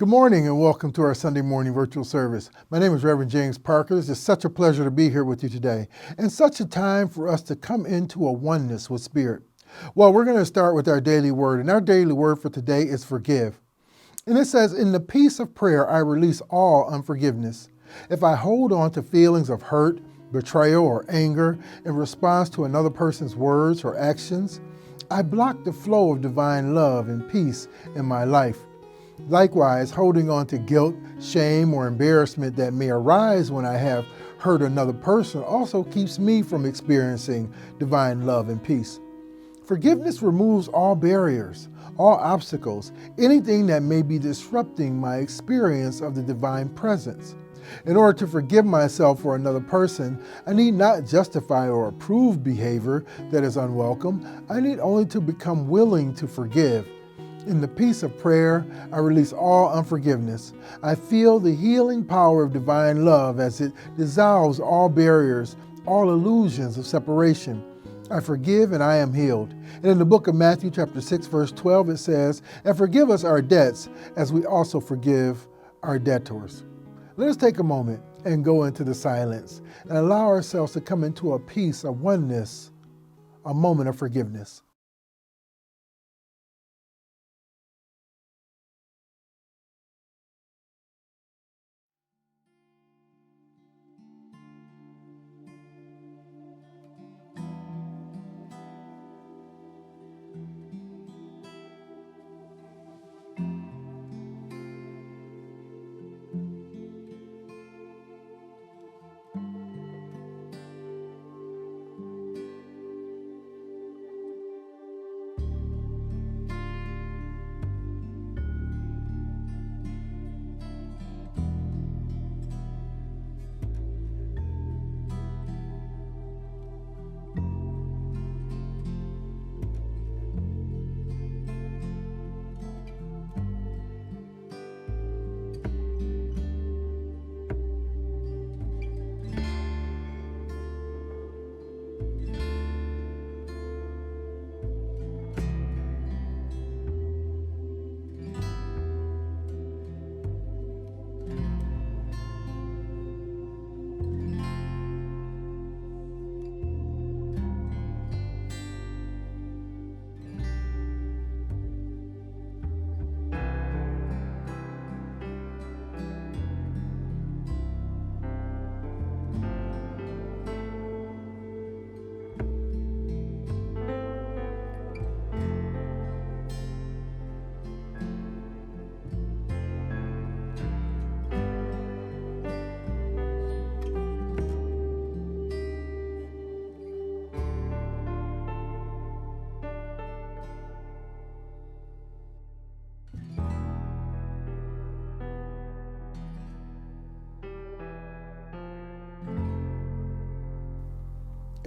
Good morning and welcome to our Sunday morning virtual service. My name is Reverend James Parker. It's just such a pleasure to be here with you today and such a time for us to come into a oneness with Spirit. Well, we're going to start with our daily word, and our daily word for today is forgive. And it says, in the peace of prayer, I release all unforgiveness. If I hold on to feelings of hurt, betrayal, or anger in response to another person's words or actions, I block the flow of divine love and peace in my life. Likewise, holding on to guilt, shame, or embarrassment that may arise when I have hurt another person also keeps me from experiencing divine love and peace. Forgiveness removes all barriers, all obstacles, anything that may be disrupting my experience of the divine presence. In order to forgive myself or another person, I need not justify or approve behavior that is unwelcome. I need only to become willing to forgive. In the peace of prayer, I release all unforgiveness. I feel the healing power of divine love as it dissolves all barriers, all illusions of separation. I forgive and I am healed. And in the book of Matthew chapter 6, verse 12, it says, and forgive us our debts as we also forgive our debtors. Let us take a moment and go into the silence and allow ourselves to come into a peace of oneness, a moment of forgiveness.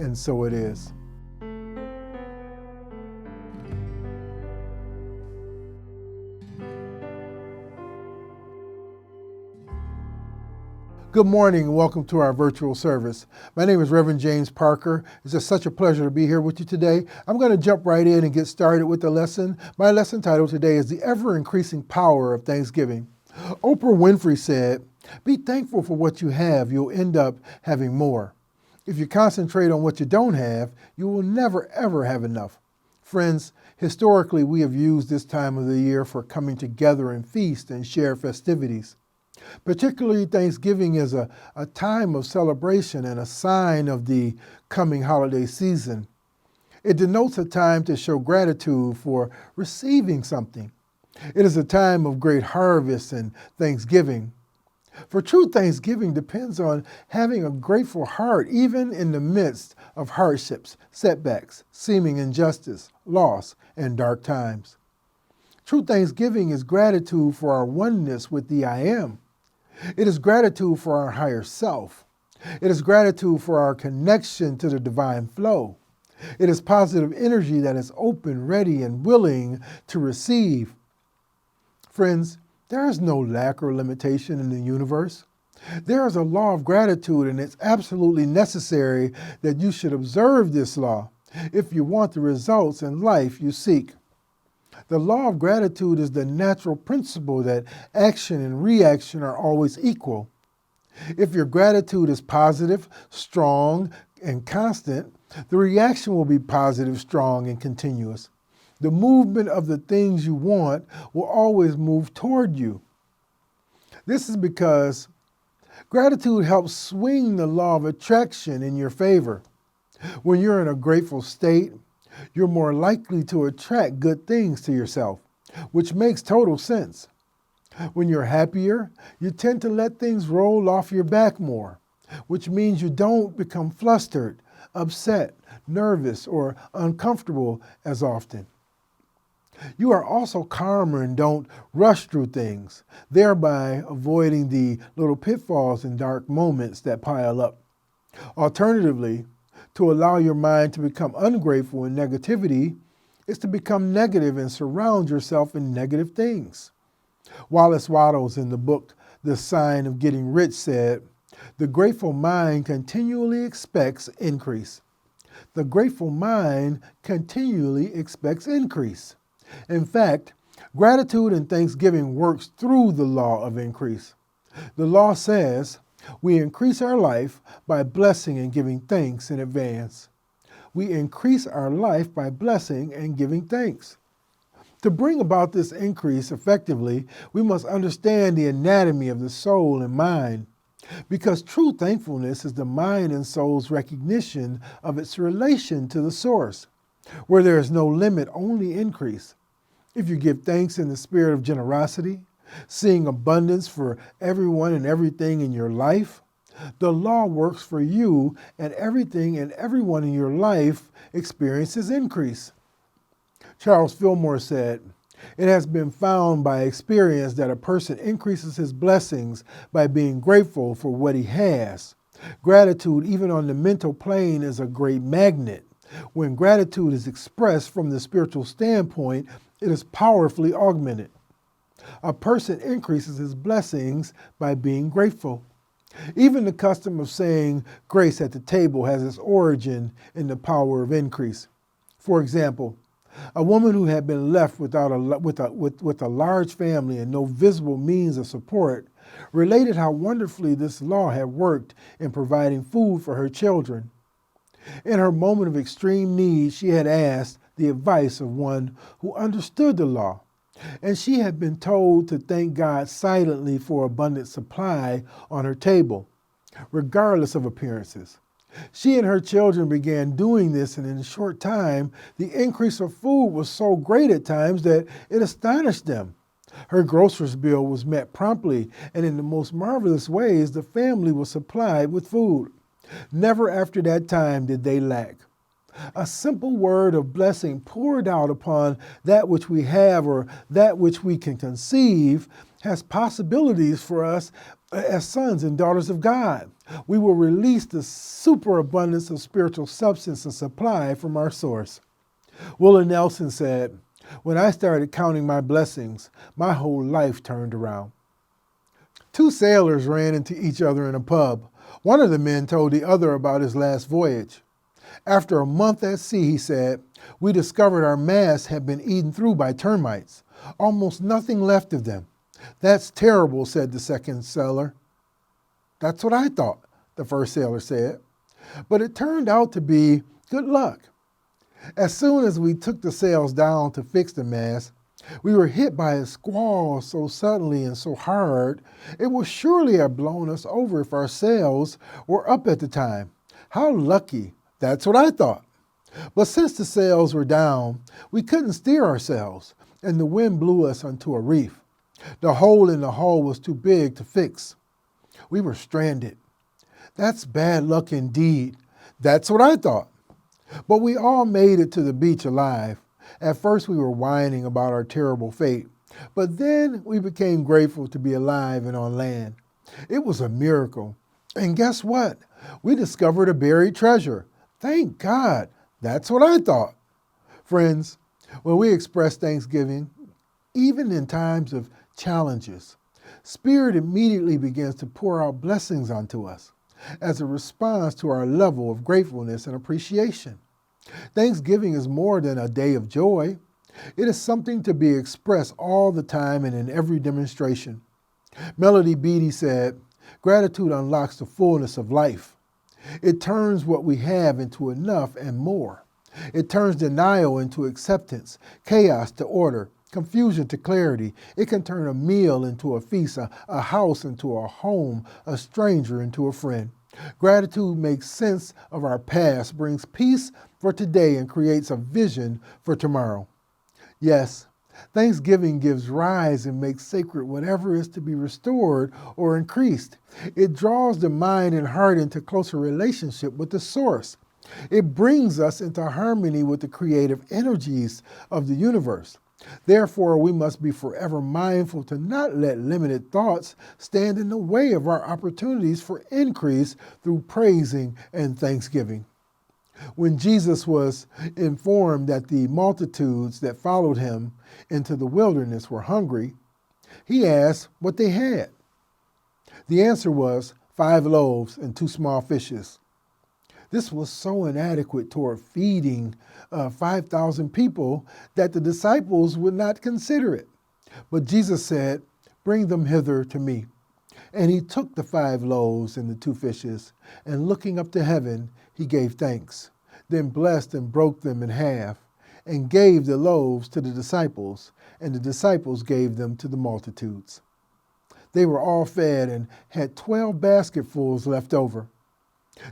And so it is. Good morning and welcome to our virtual service. My name is Reverend James Parker. It's just such a pleasure to be here with you today. I'm going to jump right in and get started with the lesson. My lesson title today is The Ever-Increasing Power of Thanksgiving. Oprah Winfrey said, be thankful for what you have. You'll end up having more. If you concentrate on what you don't have, you will never, ever have enough. Friends, historically, we have used this time of the year for coming together and feast and share festivities. Particularly, Thanksgiving is a time of celebration and a sign of the coming holiday season. It denotes a time to show gratitude for receiving something. It is a time of great harvest and thanksgiving. For true thanksgiving depends on having a grateful heart, even in the midst of hardships, setbacks, seeming injustice, loss, and dark times. True thanksgiving is gratitude for our oneness with the I Am. It is gratitude for our higher self. It is gratitude for our connection to the divine flow. It is positive energy that is open, ready, and willing to receive. Friends, there is no lack or limitation in the universe. There is a law of gratitude, and it's absolutely necessary that you should observe this law if you want the results in life you seek. The law of gratitude is the natural principle that action and reaction are always equal. If your gratitude is positive, strong, and constant, the reaction will be positive, strong, and continuous. The movement of the things you want will always move toward you. This is because gratitude helps swing the law of attraction in your favor. When you're in a grateful state, you're more likely to attract good things to yourself, which makes total sense. When you're happier, you tend to let things roll off your back more, which means you don't become flustered, upset, nervous, or uncomfortable as often. You are also calmer and don't rush through things, thereby avoiding the little pitfalls and dark moments that pile up. Alternatively, to allow your mind to become ungrateful and negativity is to become negative and surround yourself in negative things. Wallace Wattles in the book, The Sign of Getting Rich said, "The grateful mind continually expects increase." The grateful mind continually expects increase. In fact, gratitude and thanksgiving works through the law of increase. The law says we increase our life by blessing and giving thanks in advance. We increase our life by blessing and giving thanks. To bring about this increase effectively, we must understand the anatomy of the soul and mind, because true thankfulness is the mind and soul's recognition of its relation to the source, where there is no limit, only increase. If you give thanks in the spirit of generosity, seeing abundance for everyone and everything in your life, the law works for you, and everything and everyone in your life experiences increase. Charles Fillmore said, "It has been found by experience that a person increases his blessings by being grateful for what he has. Gratitude, even on the mental plane, is a great magnet. When gratitude is expressed from the spiritual standpoint, it is powerfully augmented. A person increases his blessings by being grateful." Even the custom of saying grace at the table has its origin in the power of increase. For example, a woman who had been left with a large family and no visible means of support related how wonderfully this law had worked in providing food for her children. In her moment of extreme need, she had asked the advice of one who understood the law, and she had been told to thank God silently for abundant supply on her table, regardless of appearances. She and her children began doing this, and in a short time, the increase of food was so great at times that it astonished them. Her groceries bill was met promptly, and in the most marvelous ways, the family was supplied with food. Never after that time did they lack. A simple word of blessing poured out upon that which we have or that which we can conceive has possibilities for us as sons and daughters of God. We will release the superabundance of spiritual substance and supply from our source. Willie Nelson said, "When I started counting my blessings, my whole life turned around." Two sailors ran into each other in a pub. One of the men told the other about his last voyage. After a month at sea, he said, "We discovered our masts had been eaten through by termites. Almost nothing left of them." "That's terrible," said the second sailor. "That's what I thought," the first sailor said. But it turned out to be good luck. As soon as we took the sails down to fix the mast, we were hit by a squall so suddenly and so hard, it would surely have blown us over if our sails were up at the time. How lucky. That's what I thought. But since the sails were down, we couldn't steer ourselves, and the wind blew us onto a reef. The hole in the hull was too big to fix. We were stranded. That's bad luck indeed. That's what I thought. But we all made it to the beach alive. At first we were whining about our terrible fate, but then we became grateful to be alive and on land. It was a miracle. And guess what? We discovered a buried treasure. Thank God. That's what I thought. Friends, when we express thanksgiving, even in times of challenges, Spirit immediately begins to pour out blessings onto us as a response to our level of gratefulness and appreciation. Thanksgiving is more than a day of joy. It is something to be expressed all the time and in every demonstration. Melody Beattie said, "Gratitude unlocks the fullness of life. It turns what we have into enough and more. It turns denial into acceptance, chaos to order, confusion to clarity. It can turn a meal into a feast, a house into a home, a stranger into a friend. Gratitude makes sense of our past, brings peace for today, and creates a vision for tomorrow." Yes, Thanksgiving gives rise and makes sacred whatever is to be restored or increased. It draws the mind and heart into closer relationship with the source. It brings us into harmony with the creative energies of the universe. Therefore, we must be forever mindful to not let limited thoughts stand in the way of our opportunities for increase through praising and thanksgiving. When Jesus was informed that the multitudes that followed him into the wilderness were hungry, he asked what they had. The answer was 5 loaves and 2 small fishes. This was so inadequate toward feeding 5,000 people that the disciples would not consider it. But Jesus said, "Bring them hither to me." And he took the 5 loaves and the 2 fishes, and looking up to heaven, he gave thanks, then blessed and broke them in half, and gave the loaves to the disciples, and the disciples gave them to the multitudes. They were all fed and had 12 basketfuls left over.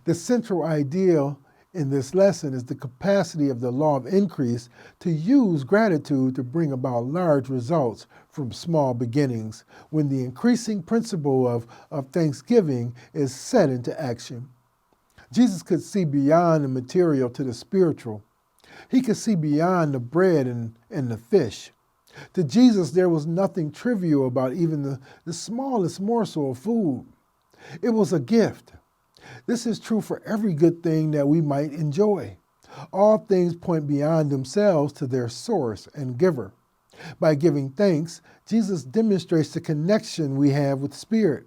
The central idea in this lesson is the capacity of the law of increase to use gratitude to bring about large results from small beginnings when the increasing principle of thanksgiving is set into action. Jesus could see beyond the material to the spiritual. He could see beyond the bread and the fish. To Jesus, there was nothing trivial about even the smallest morsel of food. It was a gift. This is true for every good thing that we might enjoy. All things point beyond themselves to their source and giver. By giving thanks, Jesus demonstrates the connection we have with Spirit.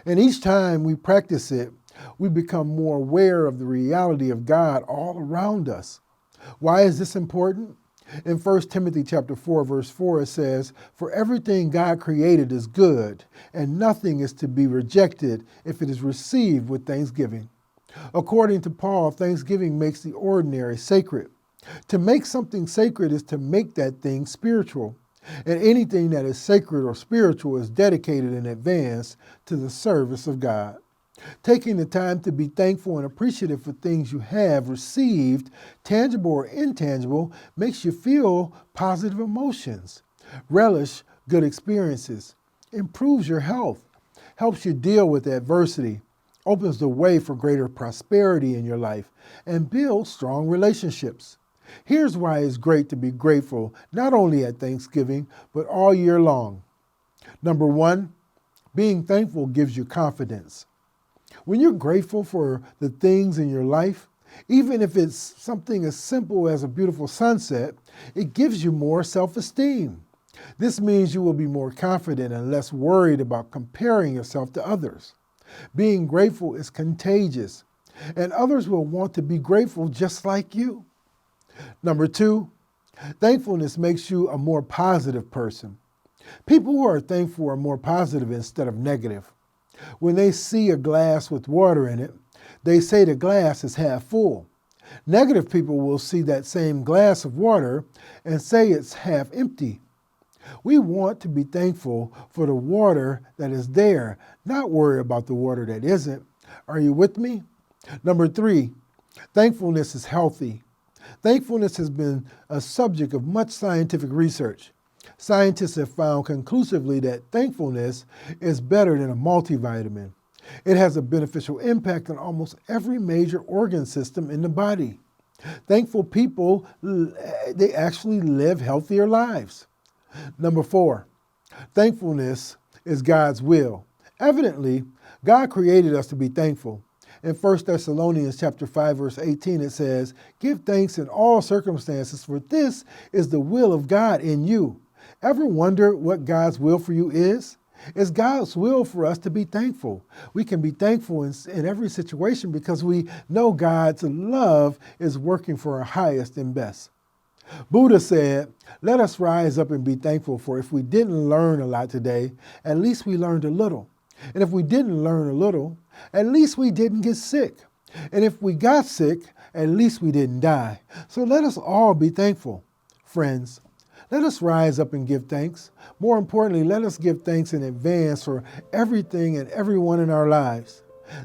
And each time we practice it, we become more aware of the reality of God all around us. Why is this important? In 1 Timothy chapter 4, verse 4, it says, "For everything God created is good, and nothing is to be rejected if it is received with thanksgiving." According to Paul, thanksgiving makes the ordinary sacred. To make something sacred is to make that thing spiritual. And anything that is sacred or spiritual is dedicated in advance to the service of God. Taking the time to be thankful and appreciative for things you have received, tangible or intangible, makes you feel positive emotions, relish good experiences, improves your health, helps you deal with adversity, opens the way for greater prosperity in your life, and builds strong relationships. Here's why it's great to be grateful, not only at Thanksgiving, but all year long. Number 1, being thankful gives you confidence. When you're grateful for the things in your life, even if it's something as simple as a beautiful sunset, it gives you more self-esteem. This means you will be more confident and less worried about comparing yourself to others. Being grateful is contagious, and others will want to be grateful just like you. Number 2, thankfulness makes you a more positive person. People who are thankful are more positive instead of negative. When they see a glass with water in it, they say the glass is half full. Negative people will see that same glass of water and say it's half empty. We want to be thankful for the water that is there, not worry about the water that isn't. Are you with me? Number 3, thankfulness is healthy. Thankfulness has been a subject of much scientific research. Scientists have found conclusively that thankfulness is better than a multivitamin. It has a beneficial impact on almost every major organ system in the body. Thankful people, they actually live healthier lives. Number 4, thankfulness is God's will. Evidently, God created us to be thankful. In 1 Thessalonians chapter 5, verse 18, it says, "Give thanks in all circumstances, for this is the will of God in you." Ever wonder what God's will for you is? It's God's will for us to be thankful. We can be thankful in every situation because we know God's love is working for our highest and best. Buddha said, let us rise up and be thankful, for if we didn't learn a lot today, at least we learned a little. And if we didn't learn a little, at least we didn't get sick. And if we got sick, at least we didn't die. So let us all be thankful. Friends, let us rise up and give thanks. More importantly, let us give thanks in advance for everything and everyone in our lives.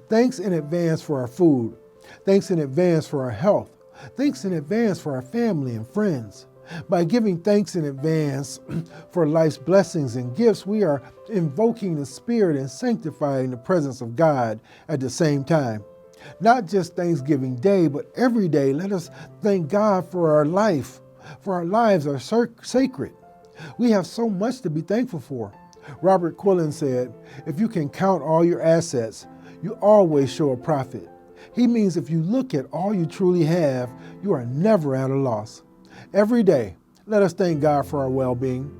Thanks in advance for our food. Thanks in advance for our health. Thanks in advance for our family and friends. By giving thanks in advance for life's blessings and gifts, we are invoking the Spirit and sanctifying the presence of God at the same time. Not just Thanksgiving Day, but every day, let us thank God for our life, for our lives are sacred. We have so much to be thankful for. Robert Quillen said, if you can count all your assets, you always show a profit. He means if you look at all you truly have, you are never at a loss. Every day, let us thank God for our well-being.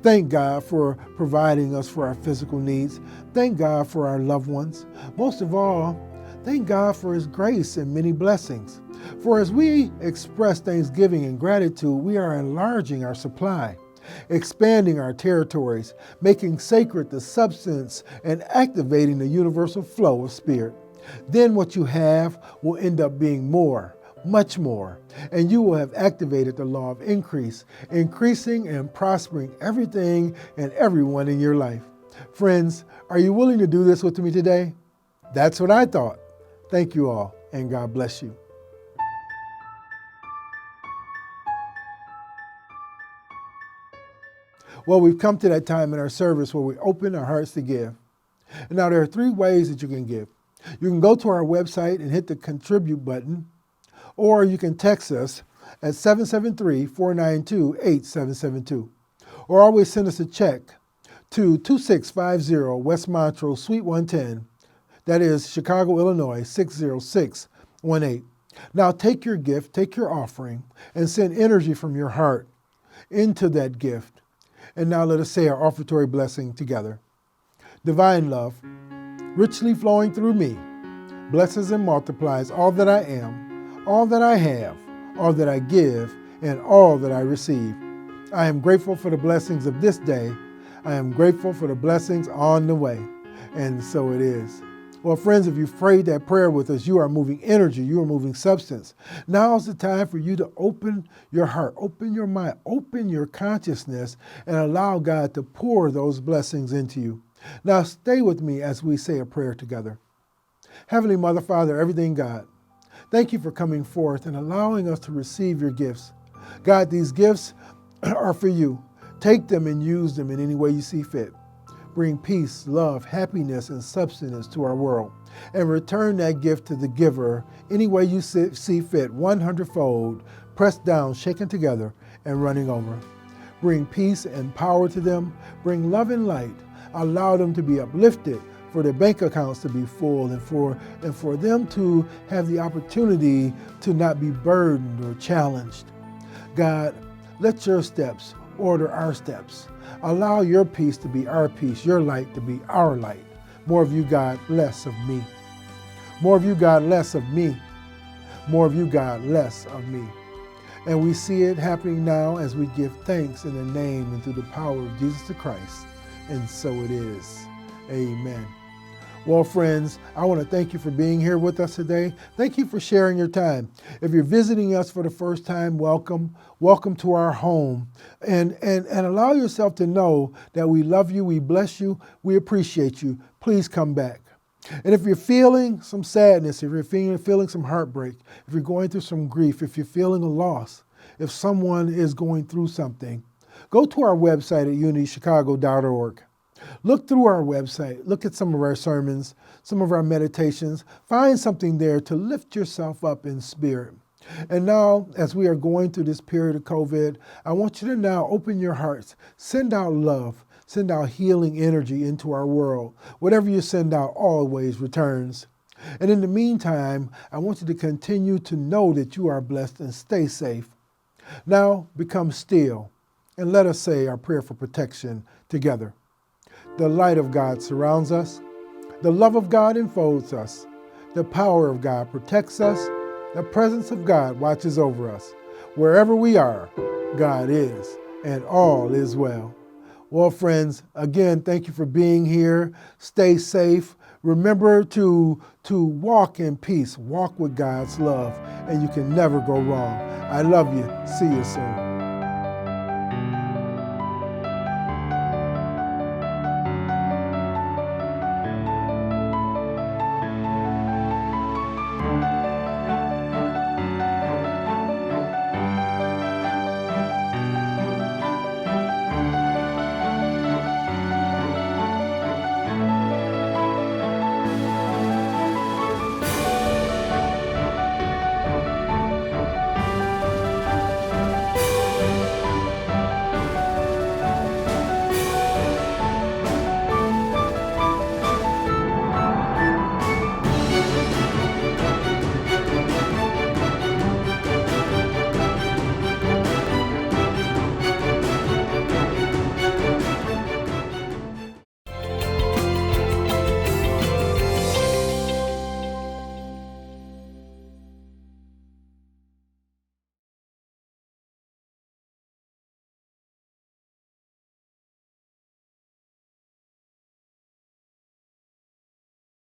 Thank God for providing us for our physical needs. Thank God for our loved ones. Most of all, thank God for His grace and many blessings. For as we express thanksgiving and gratitude, we are enlarging our supply, expanding our territories, making sacred the substance, and activating the universal flow of spirit. Then what you have will end up being more, much more, and you will have activated the law of increase, increasing and prospering everything and everyone in your life. Friends, are you willing to do this with me today? That's what I thought. Thank you all, and God bless you. Well, we've come to that time in our service where we open our hearts to give. And now there are three ways that you can give. You can go to our website and hit the contribute button, or you can text us at 773-492-8772. Or always send us a check to 2650 West Montrose, Suite 110. That is Chicago, Illinois, 60618. Now take your gift, take your offering, and send energy from your heart into that gift. And now let us say our offertory blessing together. Divine love, richly flowing through me, blesses and multiplies all that I am, all that I have, all that I give, and all that I receive. I am grateful for the blessings of this day. I am grateful for the blessings on the way. And so it is. Well, friends, if you prayed that prayer with us, you are moving energy, you are moving substance. Now is the time for you to open your heart, open your mind, open your consciousness, and allow God to pour those blessings into you. Now stay with me as we say a prayer together. Heavenly Mother, Father, everything God, thank you for coming forth and allowing us to receive your gifts. God, these gifts are for you. Take them and use them in any way you see fit. Bring peace, love, happiness, and substance to our world, and return that gift to the giver any way you see fit, 100-fold, pressed down, shaken together, and running over. Bring peace and power to them. Bring love and light. Allow them to be uplifted, for their bank accounts to be full, and for them to have the opportunity to not be burdened or challenged. God, let your steps order our steps. Allow your peace to be our peace, your light to be our light. More of you, God, less of me. More of you, God, less of me. More of you, God, less of me. And we see it happening now as we give thanks in the name and through the power of Jesus the Christ. And so it is. Amen. Well, friends, I want to thank you for being here with us today. Thank you for sharing your time. If you're visiting us for the first time, welcome. Welcome to our home. And allow yourself to know that we love you, we bless you, we appreciate you. Please come back. And if you're feeling some sadness, if you're feeling some heartbreak, if you're going through some grief, if you're feeling a loss, if someone is going through something, go to our website at unitychicago.org. Look through our website, look at some of our sermons, some of our meditations, find something there to lift yourself up in spirit. And now, as we are going through this period of COVID, I want you to now open your hearts, send out love, send out healing energy into our world. Whatever you send out always returns. And in the meantime, I want you to continue to know that you are blessed and stay safe. Now, become still, and let us say our prayer for protection together. The light of God surrounds us. The love of God enfolds us. The power of God protects us. The presence of God watches over us. Wherever we are, God is, and all is well. Well, friends, again, thank you for being here. Stay safe. Remember to walk in peace, walk with God's love, and you can never go wrong. I love you. See you soon.